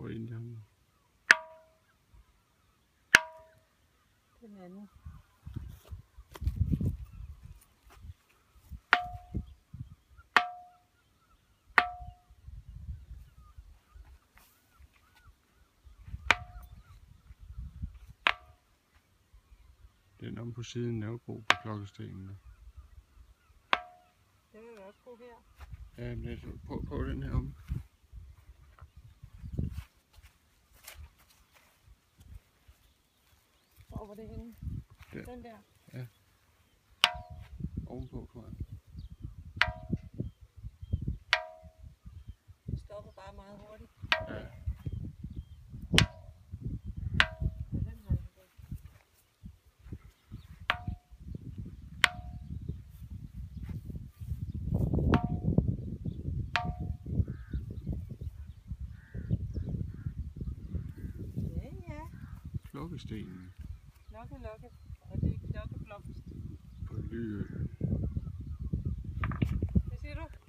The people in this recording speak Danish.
tror jeg egentlig ham. Den anden. Den om på siden er jo god på klokkestenen. Den er også god her. Ja, men jeg prøv den her om. Hvor var det henne? Der. Den der. Ja. Ovenpå, tror jeg. Den stopper bare meget hurtigt. Ja. Ja, den har jeg ikke. Ja, ja. Klokkestenen Lokke. Og det er klokkeblomst. på Lyø.